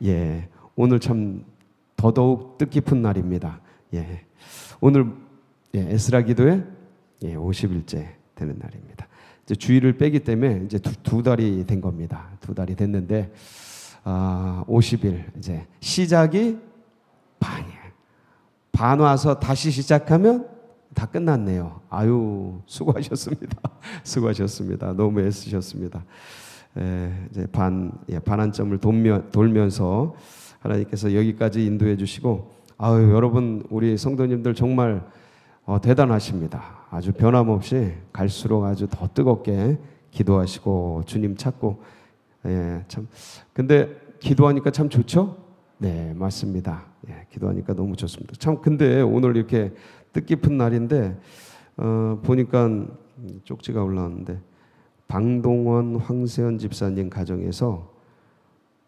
예, 오늘 참 더더욱 뜻깊은 날입니다. 예, 오늘 에스라 기도의 50일째 되는 날입니다. 이제 주일을 빼기 때문에 이제 두 달이 된 겁니다. 두 달이 됐는데 50일 이제 시작이 반이에요. 반 와서 다시 시작하면 다 끝났네요. 아유, 수고하셨습니다. 수고하셨습니다. 너무 애쓰셨습니다. 이제 반환점을 돌면서 하나님께서 여기까지 인도해 주시고, 아유, 여러분 우리 성도님들 정말 대단하십니다. 아주 변함없이 갈수록 아주 더 뜨겁게 기도하시고 주님 찾고, 참 근데 기도하니까 참 좋죠? 네, 맞습니다. 기도하니까 너무 좋습니다. 참 근데 오늘 이렇게 뜻깊은 날인데 보니까 쪽지가 올라왔는데 방동원 황세현 집사님 가정에서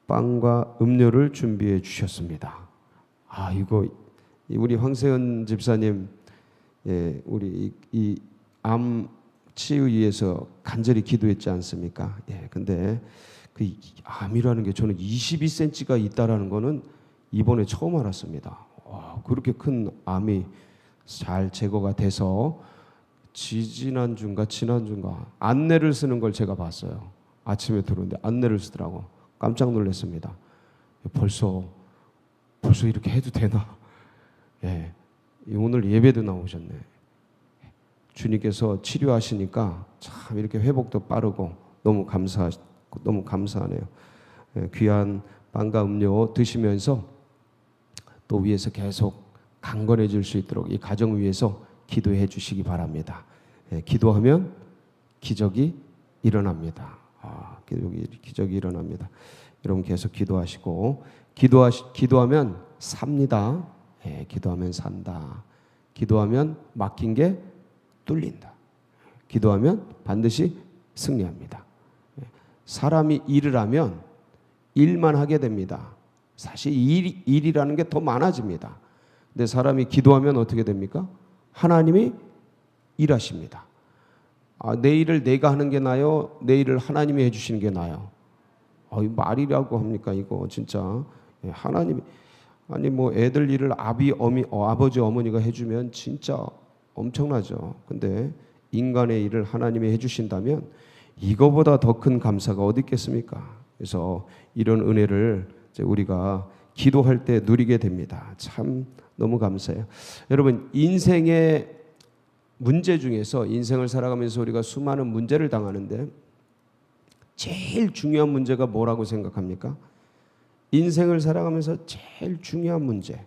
빵과 음료를 준비해 주셨습니다. 이거 우리 황세현 집사님 우리 이 암 치유 위해서 간절히 기도했지 않습니까? 근데 그 암이라는 게 저는 22cm가 있다라는 거는 이번에 처음 알았습니다. 그렇게 큰 암이 잘 제거가 돼서 지난주인가 안내를 쓰는 걸 제가 봤어요. 아침에 들어오는데 안내를 쓰더라고. 깜짝 놀랐습니다. 벌써 이렇게 해도 되나? 오늘 예배도 나오셨네. 주님께서 치료하시니까 참 이렇게 회복도 빠르고 너무 감사하네요. 귀한 빵과 음료 드시면서 또 위에서 계속 강건해질 수 있도록 이 가정 위해서 기도해 주시기 바랍니다. 기도하면 기적이 일어납니다. 기적이 일어납니다. 여러분 계속 기도하시고 기도하면 삽니다. 기도하면 산다. 기도하면 막힌 게 뚫린다. 기도하면 반드시 승리합니다. 사람이 일을 하면 일만 하게 됩니다. 사실 일이라는 게 더 많아집니다. 근데 사람이 기도하면 어떻게 됩니까? 하나님이 일하십니다. 내 일을 내가 하는 게 나아요? 내 일을 하나님이 해주시는 게 나아요? 말이라고 합니까 이거 진짜. 하나님이 뭐 애들 일을 아버지 어머니가 해주면 진짜 엄청나죠. 근데 인간의 일을 하나님이 해주신다면 이거보다 더 큰 감사가 어디 있겠습니까? 그래서 이런 은혜를 우리가 기도할 때 누리게 됩니다. 참 너무 감사해요. 여러분 인생의 문제 중에서 인생을 살아가면서 우리가 수많은 문제를 당하는데 제일 중요한 문제가 뭐라고 생각합니까? 인생을 살아가면서 제일 중요한 문제,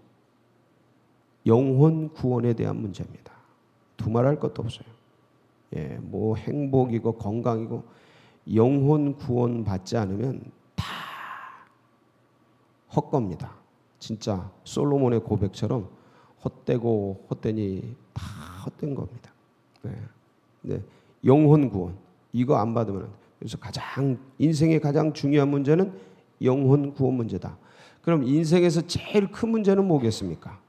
영혼 구원에 대한 문제입니다. 두말할 것도 없어요. 뭐 행복이고 건강이고 영혼 구원 받지 않으면 다 헛겁니다. 진짜 솔로몬의 고백처럼 헛되고 헛되니 다 헛된 겁니다. 영혼 구원 이거 안 받으면 안 돼요. 그래서 인생의 가장 중요한 문제는 영혼 구원 문제다. 그럼 인생에서 제일 큰 문제는 뭐겠습니까?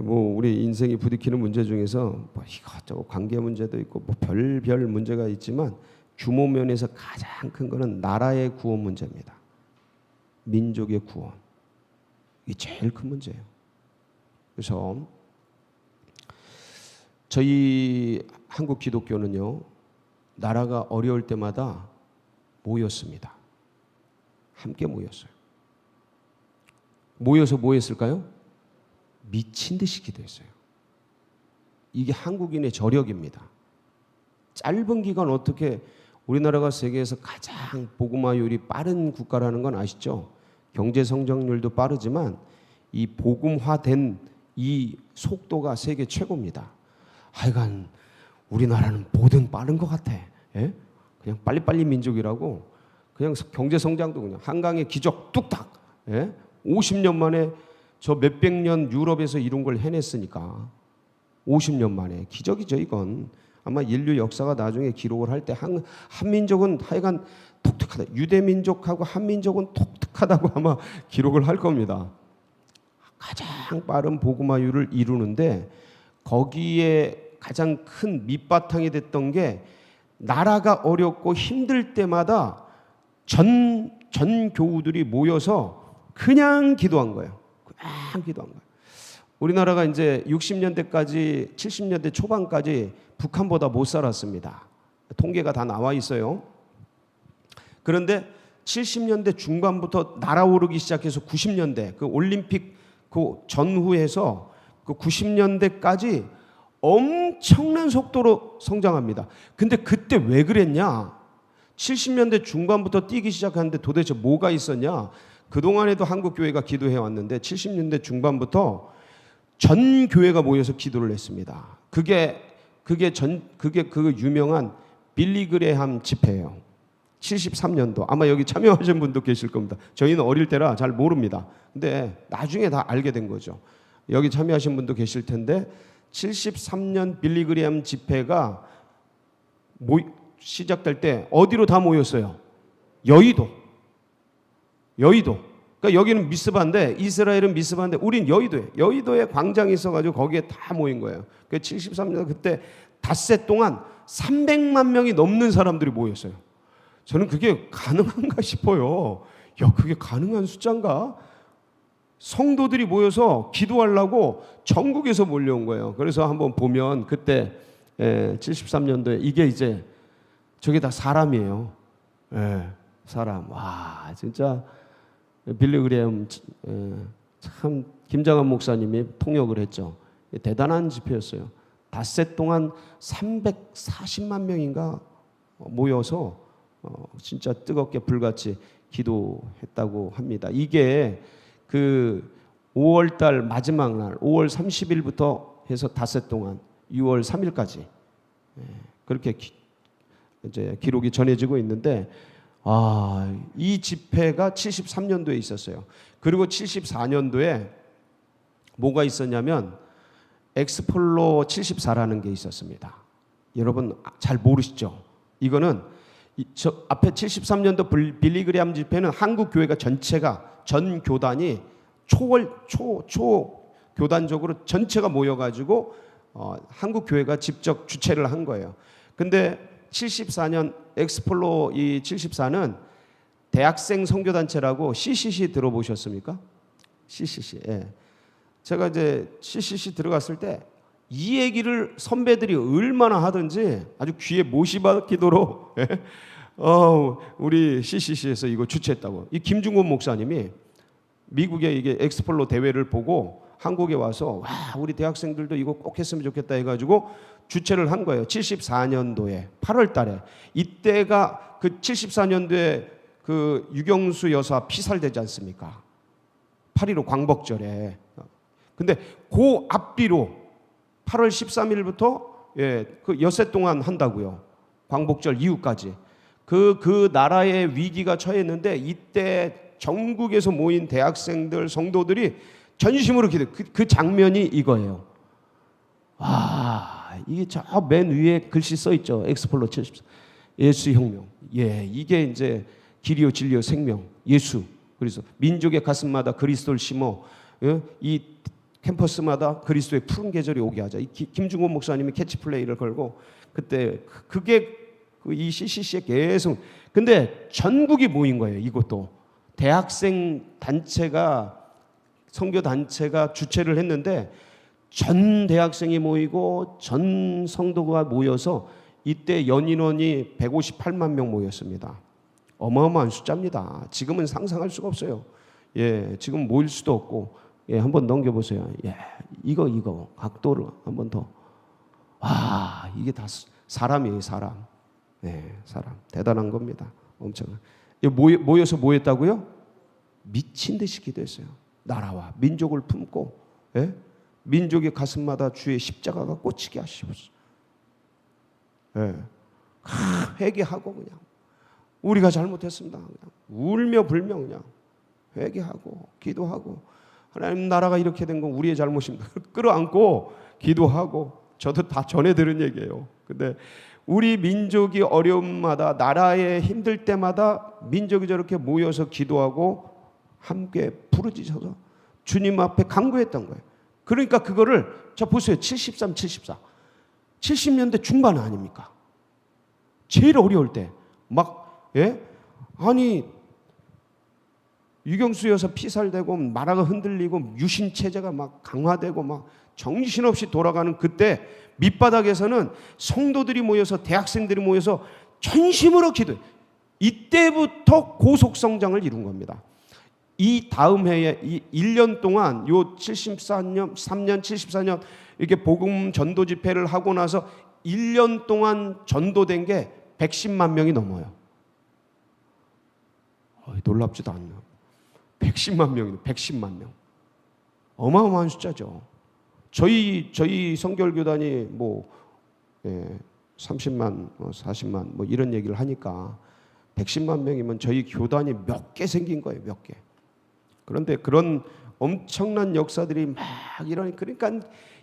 뭐 우리 인생이 부딪히는 문제 중에서 뭐 이것저것 관계 문제도 있고 뭐 별별 문제가 있지만 규모 면에서 가장 큰 거는 나라의 구원 문제입니다. 민족의 구원. 이게 제일 큰 문제예요. 그래서 저희 한국 기독교는요, 나라가 어려울 때마다 모였습니다. 함께 모였어요. 모여서 뭐 했을까요? 미친 듯이 기도했어요. 이게 한국인의 저력입니다. 짧은 기간 어떻게 우리나라가 세계에서 가장 복음화율이 빠른 국가라는 건 아시죠? 경제 성장률도 빠르지만 이 복음화된 이 속도가 세계 최고입니다. 하여간 우리나라는 뭐든 빠른 것 같아. 그냥 빨리빨리 민족이라고 그냥 경제 성장도 그냥 한강의 기적 뚝딱 50년 만에 저 몇백 년 유럽에서 이룬 걸 해냈으니까 50년 만에 기적이죠. 이건 아마 인류 역사가 나중에 기록을 할 때 한민족은 하여간 독특하다. 유대민족하고 한민족은 독특하다고 아마 기록을 할 겁니다. 가장 빠른 복음화율을 이루는데 거기에 가장 큰 밑바탕이 됐던 게 나라가 어렵고 힘들 때마다 전 교우들이 모여서 그냥 기도한 거예요. 그냥 기도한 거예요. 우리나라가 이제 60년대까지 70년대 초반까지 북한보다 못 살았습니다. 통계가 다 나와 있어요. 그런데 70년대 중반부터 날아오르기 시작해서 90년대 그 올림픽 그 전후에서 그 90년대까지 엄청난 속도로 성장합니다. 근데 그때 왜 그랬냐? 70년대 중반부터 뛰기 시작하는데 도대체 뭐가 있었냐? 그동안에도 한국 교회가 기도해 왔는데 70년대 중반부터 전 교회가 모여서 기도를 했습니다. 그게 그 유명한 빌리 그레함 집회예요. 73년도. 아마 여기 참여하신 분도 계실 겁니다. 저희는 어릴 때라 잘 모릅니다. 근데 나중에 다 알게 된 거죠. 여기 참여하신 분도 계실 텐데 73년 빌리 그레함 집회가 시작될 때 어디로 다 모였어요? 여의도. 그러니까 여기는 미스바인데 이스라엘은 미스바인데 우린 여의도에 광장이 있어가지고 거기에 다 모인 거예요. 그 73년 그때 닷새 동안 300만 명이 넘는 사람들이 모였어요. 저는 그게 가능한가 싶어요. 야, 그게 가능한 숫자인가? 성도들이 모여서 기도하려고 전국에서 몰려온 거예요. 그래서 한번 보면 그때 73년도에 이게 이제 저게 다 사람이에요. 사람. 와, 진짜 빌리 그레함 참 김장한 목사님이 통역을 했죠. 대단한 집회였어요. 닷새 동안 340만 명인가 모여서 진짜 뜨겁게 불같이 기도했다고 합니다. 이게 그 5월달 마지막 날 5월 30일부터 해서 닷새 동안 6월 3일까지 그렇게 이제 기록이 전해지고 있는데 이 집회가 73년도에 있었어요. 그리고 74년도에 뭐가 있었냐면 엑스폴로 74라는 게 있었습니다. 여러분 잘 모르시죠? 이거는 저 앞에 73년도 빌리 그레함 집회는 한국 교회가 전체가 전 교단이 초 교단적으로 전체가 모여가지고 한국 교회가 직접 주최를 한 거예요. 근데 74년 엑스폴로 이 74는 대학생 선교단체라고 CCC 들어보셨습니까? CCC. 예. 제가 이제 CCC 들어갔을 때 이 얘기를 선배들이 얼마나 하든지 아주 귀에 못이 박히도록 우리 CCC에서 이거 주최했다고. 이 김중곤 목사님이 미국의 이게 엑스폴로 대회를 보고 한국에 와서 와, 우리 대학생들도 이거 꼭 했으면 좋겠다 해가지고 주최를 한 거예요. 74년도에 8월 달에. 이때가 그 74년도에 그 유경수 여사 피살되지 않습니까? 8.15 광복절에. 근데 그 앞뒤로 8월 13일부터 그 엿새 동안 한다고요. 광복절 이후까지. 그 나라의 위기가 처했는데 이때 전국에서 모인 대학생들, 성도들이 전심으로 기도. 그 장면이 이거예요. 이게 저 맨 위에 글씨 써 있죠. 엑스폴로 74. 예수 혁명. 이게 이제 길이요 진리요 생명. 예수. 그래서 민족의 가슴마다 그리스도를 심어 이 캠퍼스마다 그리스도의 푸른 계절이 오게 하자. 김중곤 목사님이 캐치플레이를 걸고 그때 그게 이 CCC에 계속. 근데 전국이 모인 거예요. 이것도 대학생 단체가 선교 단체가 주최를 했는데 전 대학생이 모이고 전 성도가 모여서 이때 연인원이 158만 명 모였습니다. 어마어마한 숫자입니다. 지금은 상상할 수가 없어요. 지금 모일 수도 없고. 한번 넘겨보세요. 이거 각도를 한번 더. 이게 다 사람이에요, 사람. 사람. 대단한 겁니다. 엄청. 모여서 뭐 했다고요? 미친 듯이 기도했어요. 나라와 민족을 품고, 민족의 가슴마다 주의 십자가가 꽂히게 하시옵소서. 회개하고 그냥 우리가 잘못했습니다. 그냥 울며 불며 그냥 회개하고 기도하고 하나님 나라가 이렇게 된 건 우리의 잘못입니다. 끌어안고 기도하고. 저도 다 전해 들은 얘기예요. 근데 우리 민족이 어려움마다 나라에 힘들 때마다 민족이 저렇게 모여서 기도하고 함께 부르짖어서 주님 앞에 간구했던 거예요. 그러니까 그거를 자 보세요. 73, 74. 70년대 중반 아닙니까? 제일 어려울 때 막 아니 유경수 여사 피살되고 나라가 흔들리고 유신 체제가 막 강화되고 막 정신없이 돌아가는 그때 밑바닥에서는 성도들이 모여서 대학생들이 모여서 전심으로 기도해. 이때부터 고속 성장을 이룬 겁니다. 이 다음 해에 이 1년 동안 요 74년 이렇게 복음 전도 집회를 하고 나서 1년 동안 전도된 게 110만 명이 넘어요. 놀랍지도 않나. 110만 명이네. 110만 명. 어마어마한 숫자죠. 저희 성결교단이 30만, 40만 이런 얘기를 하니까 110만 명이면 저희 교단이 몇 개 생긴 거예요. 몇 개. 그런데 그런 엄청난 역사들이 막 일어나니, 그러니까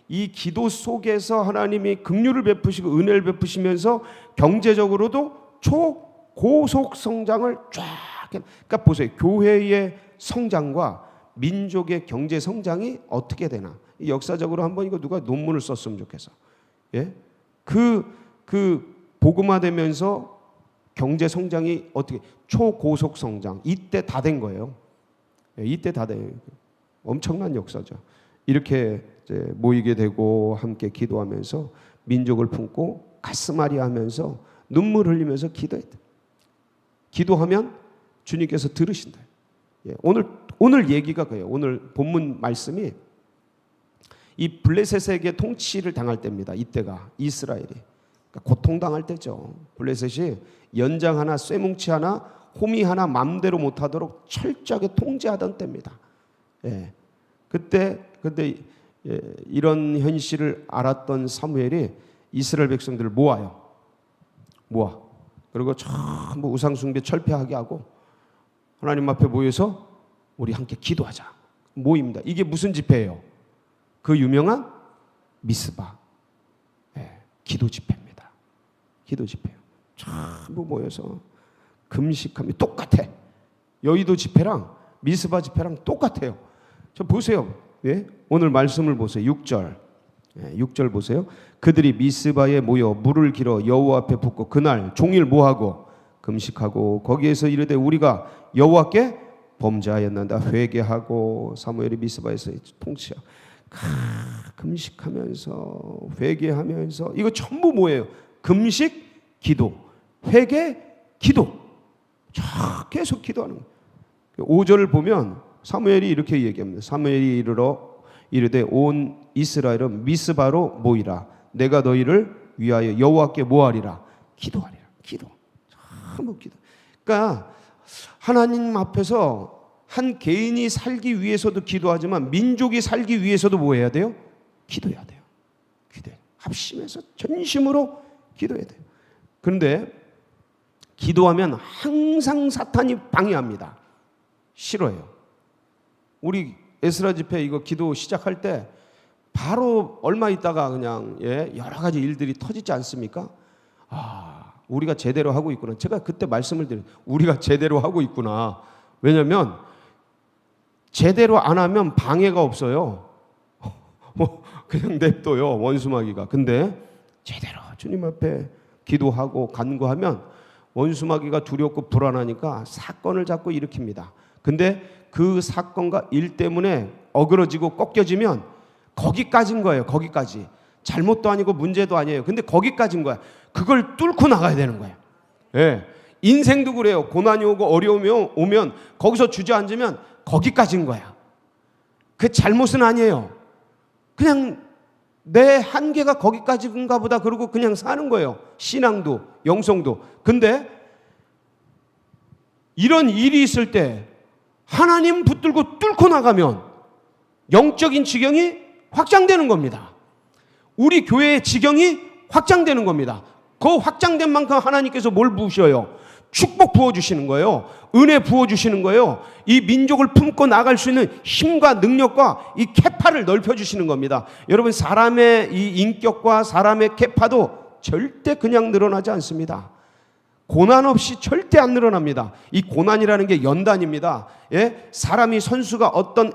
이 기도 속에서 하나님이 긍휼을 베푸시고 은혜를 베푸시면서 경제적으로도 초고속 성장을 쫙. 그러니까 보세요. 교회의 성장과 민족의 경제 성장이 어떻게 되나. 역사적으로 한번 이거 누가 논문을 썼으면 좋겠어. 예? 그 복음화되면서 경제 성장이 어떻게 초고속 성장, 이때 다 된 거예요. 예, 이때 다 된 엄청난 역사죠. 이렇게 이제 모이게 되고 함께 기도하면서 민족을 품고 가슴앓이 하면서 눈물 흘리면서 기도했다. 기도하면 주님께서 들으신다. 예, 오늘 얘기가 그래요. 오늘 본문 말씀이 이 블레셋에게 통치를 당할 때입니다. 이때가 이스라엘이 그러니까 고통당할 때죠. 블레셋이 연장 하나, 쇠뭉치 하나, 호미 하나 맘대로 못하도록 철저하게 통제하던 때입니다. 예, 그때 이런 현실을 알았던 사무엘이 이스라엘 백성들을 모아. 그리고 전부 우상숭배 철폐하게 하고 하나님 앞에 모여서 우리 함께 기도하자. 모입니다. 이게 무슨 집회예요? 그 유명한 미스바. 기도 집회입니다. 기도 집회요. 전부 모여서 금식하면 똑같아. 여의도 집회랑 미스바 집회랑 똑같아요. 저 보세요. 예? 오늘 말씀을 보세요. 6절. 6절 보세요. 그들이 미스바에 모여 물을 길어 여호와 앞에 붓고 그날 종일 뭐하고 금식하고 거기에서 이르되 우리가 여호와께 범죄하였나이다. 회개하고 사무엘이 미스바에서 통치하고 금식하면서 회개하면서 이거 전부 뭐예요? 금식, 기도, 회개, 기도. 계속 기도하는 거예요. 5절을 보면 사무엘이 이렇게 얘기합니다. 사무엘이 이르되 온 이스라엘은 미스바로 모이라. 내가 너희를 위하여 여호와께 뭐하리라? 기도하리라. 기도. 전부 기도. 그러니까 하나님 앞에서 한 개인이 살기 위해서도 기도하지만 민족이 살기 위해서도 뭐 해야 돼요? 기도해야 돼요. 기도해. 합심해서 전심으로 기도해야 돼요. 그런데 기도하면 항상 사탄이 방해합니다. 싫어해요. 우리 에스라 집회 이거 기도 시작할 때 바로 얼마 있다가 그냥 여러 가지 일들이 터지지 않습니까? 우리가 제대로 하고 있구나. 제가 그때 말씀을 드린 우리가 제대로 하고 있구나. 왜냐하면 제대로 안 하면 방해가 없어요. 그냥 냅둬요. 원수마귀가. 근데 제대로 주님 앞에 기도하고 간구하면 원수마귀가 두렵고 불안하니까 사건을 자꾸 일으킵니다. 근데 그 사건과 일 때문에 어그러지고 꺾여지면 거기까지인 거예요. 거기까지. 잘못도 아니고 문제도 아니에요. 근데 거기까지인 거야. 그걸 뚫고 나가야 되는 거예요. 예. 인생도 그래요. 고난이 오고 어려움이 오면 거기서 주저앉으면 거기까지인 거야. 그 잘못은 아니에요. 그냥 내 한계가 거기까지인가 보다 그러고 그냥 사는 거예요. 신앙도 영성도. 근데 이런 일이 있을 때 하나님 붙들고 뚫고 나가면 영적인 지경이 확장되는 겁니다. 우리 교회의 지경이 확장되는 겁니다. 그 확장된 만큼 하나님께서 뭘 부으셔요? 축복 부어주시는 거예요. 은혜 부어주시는 거예요. 이 민족을 품고 나갈 수 있는 힘과 능력과 이 캐파를 넓혀주시는 겁니다. 여러분, 사람의 이 인격과 사람의 캐파도 절대 그냥 늘어나지 않습니다. 고난 없이 절대 안 늘어납니다. 이 고난이라는 게 연단입니다. 예? 사람이 선수가 어떤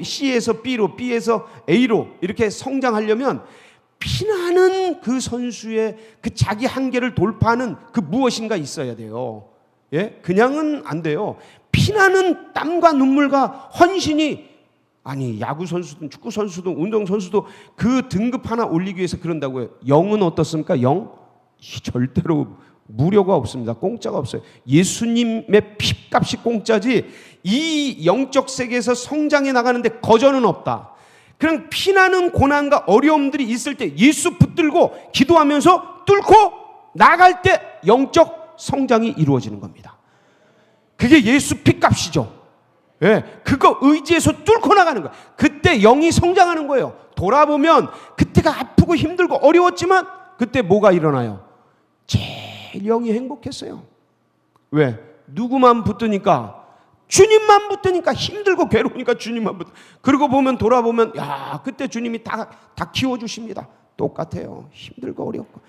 C에서 B로, B에서 A로 이렇게 성장하려면 피나는 그 선수의 그 자기 한계를 돌파하는 그 무엇인가 있어야 돼요. 예? 그냥은 안 돼요. 피나는 땀과 눈물과 헌신이, 아니 야구 선수든 축구 선수든 운동 선수도 그 등급 하나 올리기 위해서 그런다고요. 영은 어떻습니까? 영? 절대로 무료가 없습니다. 공짜가 없어요. 예수님의 핏값이 공짜지 이 영적 세계에서 성장해 나가는데 거저는 없다. 그냥 피나는 고난과 어려움들이 있을 때 예수 붙들고 기도하면서 뚫고 나갈 때 영적 성장이 이루어지는 겁니다. 그게 예수 핏값이죠. 예, 그거 의지해서 뚫고 나가는 거예요. 그때 영이 성장하는 거예요. 돌아보면 그때가 아프고 힘들고 어려웠지만 그때 뭐가 일어나요? 제일 영이 행복했어요. 왜? 누구만 붙으니까? 주님만 붙으니까. 힘들고 괴로우니까 주님만 붙. 그러고 보면 돌아보면 야, 그때 주님이 다 키워주십니다. 똑같아요. 힘들고 어렵고.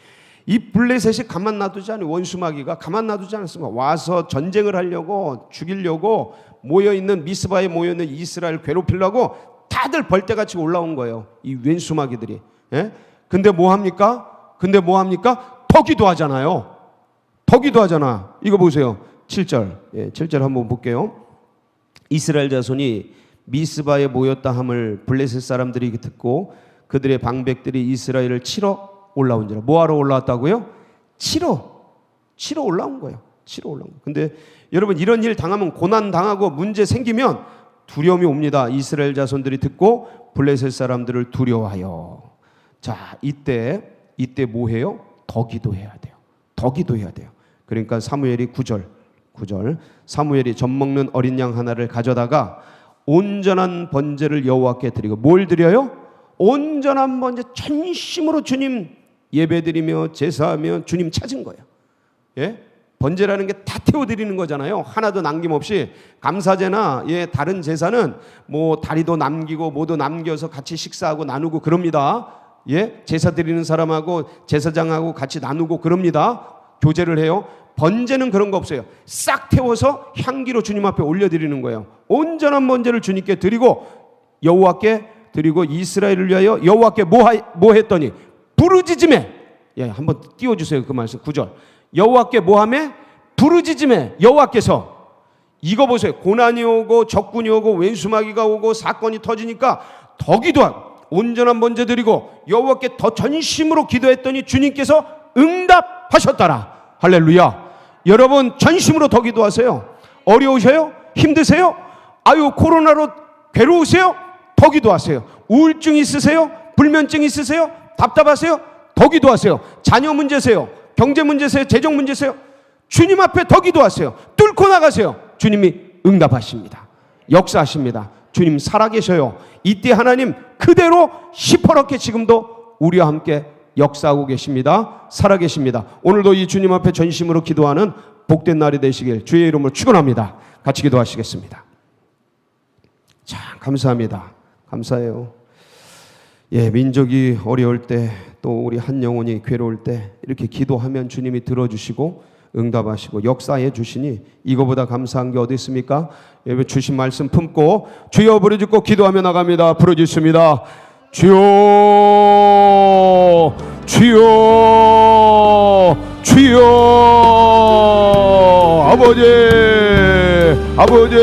이 블레셋이 가만 놔두지 않아요. 원수마귀가 가만 놔두지 않았습니다. 와서 전쟁을 하려고, 죽이려고 모여있는, 미스바에 모여있는 이스라엘 괴롭히려고 다들 벌떼같이 올라온 거예요. 이 원수마귀들이. 예? 근데 뭐 합니까? 더 기도하잖아요. 더 기도하잖아. 이거 보세요. 7절. 예, 7절 한번 볼게요. 이스라엘 자손이 미스바에 모였다 함을 블레셋 사람들이 듣고 그들의 방백들이 이스라엘을 치러 올라온지라. 뭐하러 올라왔다고요? 치러 올라온 거예요. 치러 올라온 거예요. 근데 여러분, 이런 일 당하면, 고난 당하고 문제 생기면 두려움이 옵니다. 이스라엘 자손들이 듣고 블레셋 사람들을 두려워하여. 자, 이때 뭐 해요? 더 기도해야 돼요. 더 기도해야 돼요. 그러니까 사무엘이 9절 사무엘이 젖 먹는 어린 양 하나를 가져다가 온전한 번제를 여호와께 드리고. 뭘 드려요? 온전한 번제, 전심으로 주님 예배드리며 제사하며 주님 찾은 거예요. 예? 번제라는 게 다 태워드리는 거잖아요. 하나도 남김없이. 감사제나 다른 제사는 뭐 다리도 남기고 뭐도 남겨서 같이 식사하고 나누고 그럽니다. 예? 제사 드리는 사람하고 제사장하고 같이 나누고 그럽니다. 교제를 해요. 번제는 그런 거 없어요. 싹 태워서 향기로 주님 앞에 올려드리는 거예요. 온전한 번제를 주님께 드리고 여호와께 드리고 이스라엘을 위하여 여호와께 뭐 했더니 부르짖음에. 예, 한번 띄워주세요. 그 말씀 9절. 여호와께 뭐하매? 부르짖음에. 여호와께서. 이거 보세요. 고난이 오고 적군이 오고 왼수마귀가 오고 사건이 터지니까 더 기도하고 온전한 번제 드리고 여호와께 더 전심으로 기도했더니 주님께서 응답하셨더라. 할렐루야. 여러분, 전심으로 더 기도하세요. 어려우셔요? 힘드세요? 아유, 코로나로 괴로우세요? 더 기도하세요. 우울증 있으세요? 불면증 있으세요? 답답하세요? 더 기도하세요. 자녀 문제세요? 경제 문제세요? 재정 문제세요? 주님 앞에 더 기도하세요. 뚫고 나가세요. 주님이 응답하십니다. 역사하십니다. 주님 살아계셔요. 이때 하나님 그대로 시퍼렇게 지금도 우리와 함께 역사하고 계십니다. 살아계십니다. 오늘도 이 주님 앞에 전심으로 기도하는 복된 날이 되시길 주의 이름으로 축원합니다. 같이 기도하시겠습니다. 자, 감사합니다. 감사해요. 예, 민족이 어려울 때, 또 우리 한 영혼이 괴로울 때 이렇게 기도하면 주님이 들어주시고 응답하시고 역사해 주시니 이거보다 감사한 게 어디 있습니까? 여러분, 주신 말씀 품고 주여 부르짖고 기도하며 나갑니다. 부르짖습니다. 주여, 주여, 주여. 아버지, 아버지.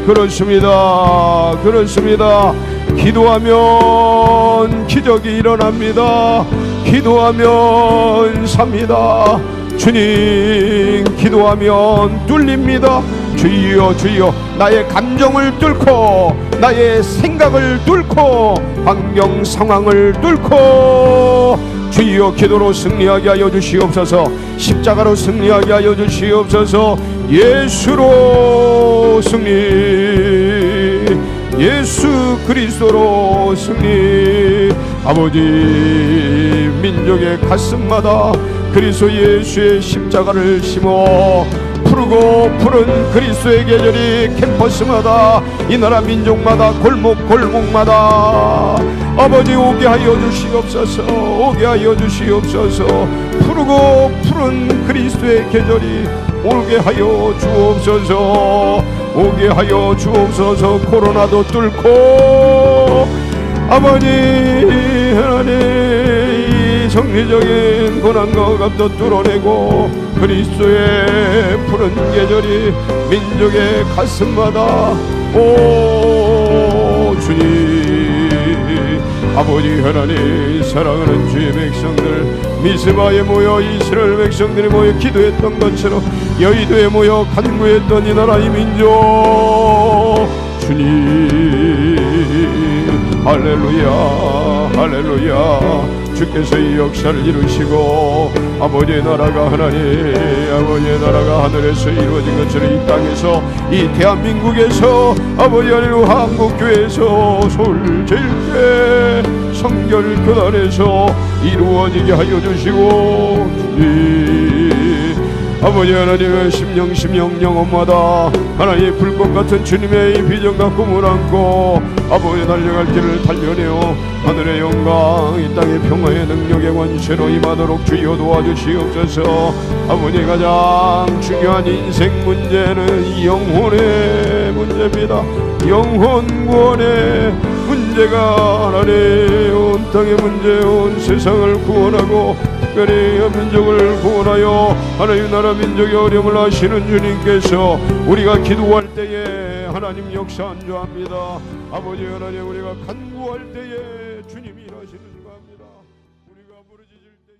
그렇습니다. 그렇습니다. 기도하면 기적이 일어납니다. 기도하면 삽니다. 주님, 기도하면 뚫립니다. 주여, 주여. 나의 감정을 뚫고 나의 생각을 뚫고 환경 상황을 뚫고 주여, 기도로 승리하게 하여 주시옵소서. 십자가로 승리하게 하여 주시옵소서. 예수로 승리, 예수 그리스도로 승리. 아버지, 민족의 가슴마다 그리스도 예수의 십자가를 심어 푸르고 푸른 그리스도의 계절이 캠퍼스마다, 이 나라 민족마다, 골목골목마다 아버지 오게 하여 주시옵소서. 오게 하여 주시옵소서. 푸르고 푸른 그리스도의 계절이 오게 하여 주옵소서. 오게 하여 주옵소서. 코로나도 뚫고 아버지 하나님, 이 성리적인 고난과 감도 뚫어내고 그리스도의 푸른 계절이 민족의 가슴마다 오 주님 아버지 하나님 사랑하는 주의 백성들 미스바에 모여 이스라엘 백성들이 모여 기도했던 것처럼 여의도에 모여 간구했던 이 나라의 민족 주님 할렐루야 할렐루야 주께서 이 역사를 이루시고 아버지의 나라가 하나님 아버지의 나라가 하늘에서 이루어진 것처럼 이 땅에서 이 대한민국에서 아버지 하나님 한국교회에서 서울제일교회 성결교단에서 이루어지게 하여 주시고 주님 아버지 하나님의 심령 영혼마다 하나님의 불꽃 같은 주님의 이 비전과 꿈을 안고 아버지 달려갈 길을 달려내어 하늘의 영광 이 땅의 평화의 능력의 권세로 임하도록 주여 도와주시옵소서. 아버지 가장 중요한 인생 문제는 영혼의 문제입니다. 영혼 구원의 문제가 하나님 온 땅의 문제 온 세상을 구원하고 특별히 민족을 구원하여 하나님 나라 민족의 어려움을 아시는 주님께서 우리가 기도할 때에 하나님 역사한 줄 압니다. 아버지 하나님 우리가 간구할 때에 주님이 일하시는 줄 압니다. 우리가 부르짖을 때에